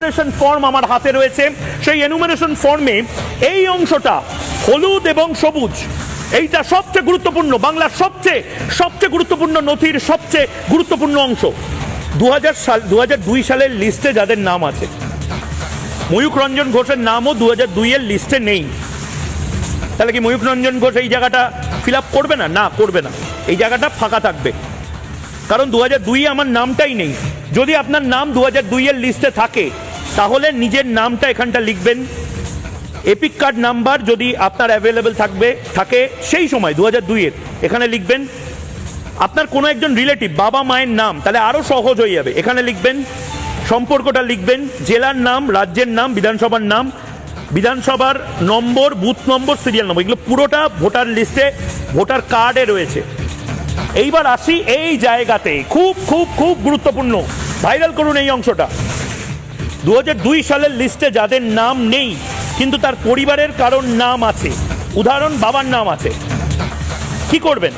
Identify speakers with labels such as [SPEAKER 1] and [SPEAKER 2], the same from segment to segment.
[SPEAKER 1] Enumeration form আমার হাতে রয়েছে। সেই এনুমারেশন ফর্মে এই অংশটা হলুদ এবং সবুজ, এইটা সবচেয়ে গুরুত্বপূর্ণ, বাংলার সবচেয়ে গুরুত্বপূর্ণ নথির সবচেয়ে গুরুত্বপূর্ণ অংশ। 2002 সালের লিস্টে যাদের নাম আছে, ময়ূখ রঞ্জন ঘোষের নামও 2002 এর লিস্টে নেই। তাহলে কি ময়ূখ রঞ্জন ঘোষ এই জায়গাটা ফিল আপ করবে না? না, করবে না। এই জায়গাটা ফাঁকা থাকবে, কারণ 2002 আমার নামটাই নেই। যদি আপনার নাম 2002 এর লিস্টে থাকে, তাহলে নিজের নামটা এখানটা লিখবেন। এপিক কার্ড নাম্বার যদি আপনার অ্যাভেলেবেল থাকে সেই সময় 2002 এর, এখানে লিখবেন। আপনার কোনো একজন রিলেটিভ, বাবা মায়ের নাম, তাহলে আরও সহজ হয়ে যাবে। এখানে লিখবেন, সম্পর্কটা লিখবেন, জেলার নাম, রাজ্যের নাম, বিধানসভার নাম, বিধানসভার নম্বর, বুথ নম্বর, সিরিয়াল নম্বর, এগুলো পুরোটা ভোটার লিস্টে, ভোটার কার্ডে রয়েছে। এইবার আসি এই জায়গাতে, খুব খুব খুব গুরুত্বপূর্ণ, ভাইরাল করুন এই অংশটা। 2002 সালের লিস্টে যাদের নাম নেই কিন্তু তার পরিবারের কারোর নাম আছে, উদাহরণ বাবার নাম আছে, কি করবেন?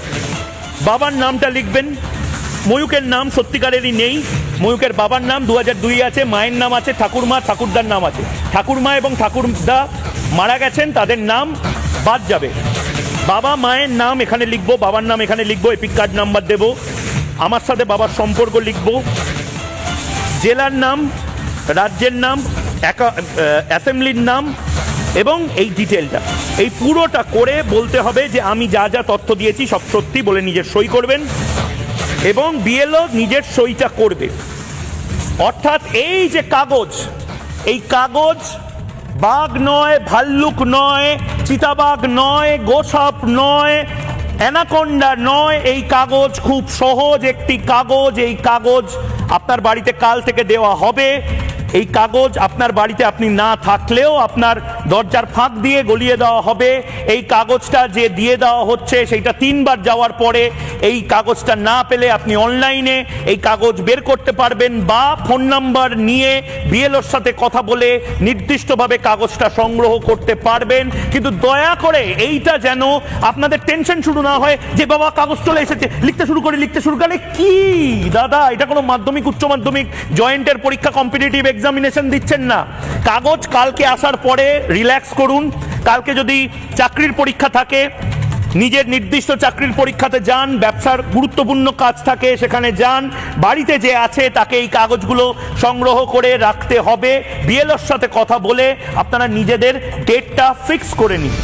[SPEAKER 1] বাবার নামটা লিখবেন। ময়ূকের নাম সত্যিকারেরই নেই, ময়ূকের বাবার নাম 2002 আছে, মায়ের নাম আছে, ঠাকুরমা ঠাকুরদার নাম আছে। ঠাকুরমা এবং ঠাকুরদা মারা গেছেন, তাদের নাম বাদ যাবে। বাবা মায়ের নাম এখানে লিখবো, বাবার নাম এখানে লিখবো, এপিক কার্ড নাম্বার দেবো, আমার সাথে বাবার সম্পর্ক লিখবো, জেলার নাম, রাজ্যের নাম, অ্যাসেম্বলির নাম এবং এই ডিটেলটা, এই পুরোটা করে বলতে হবে যে আমি যা যা তথ্য দিয়েছি সব সত্যি বলে নিজের সই করবেন এবং বিএলও নিজের সইটা করবে। অর্থাৎ এই যে কাগজ, এই কাগজ বাঘ নয়, ভাল্লুক নয়, চিতাবাঘ নয়, গোসাপ নয়, অ্যানাকোন্ডা নয়, এই কাগজ খুব সহজ একটি কাগজ। এই কাগজ আপনার বাড়িতে কাল থেকে দেওয়া হবে। এই কাগজ আপনার বাড়িতে আপনি না থাকলেও আপনার দরজার ফাঁক দিয়ে গলিয়ে দেওয়া হবে। এই কাগজটা যে দিয়ে দেওয়া হচ্ছে সেইটা 3 বার যাওয়ার পরে এই কাগজটা না পেলে আপনি অনলাইনে এই কাগজ বের করতে পারবেন বা ফোন নাম্বার নিয়ে বিএলওর সাথে কথা বলে নির্দিষ্টভাবে কাগজটা সংগ্রহ করতে পারবেন। কিন্তু দয়া করে এইটা যেন আপনাদের টেনশন শুরু না হয় যে বাবা কাগজ চলে এসেছে, লিখতে শুরু করে কি দাদা, এটা কোনো মাধ্যমিক, উচ্চ মাধ্যমিক, জয়েন্টের পরীক্ষা, কম্পিটিটিভ এক্সামিনেশন দিচ্ছেন না। কাগজ কালকে আসার পরে রিল্যাক্স করুন। কালকে যদি চাকরির পরীক্ষা থাকে, নিজের নির্দিষ্ট চাকরির পরীক্ষাতে যান, ব্যবসার গুরুত্বপূর্ণ কাজ থাকে সেখানে যান, বাড়িতে যে আছে তাকে এই কাগজগুলো সংগ্রহ করে রাখতে হবে। বিএলওর সাথে কথা বলে আপনারা নিজেদের ডেটটা ফিক্স করে নিন।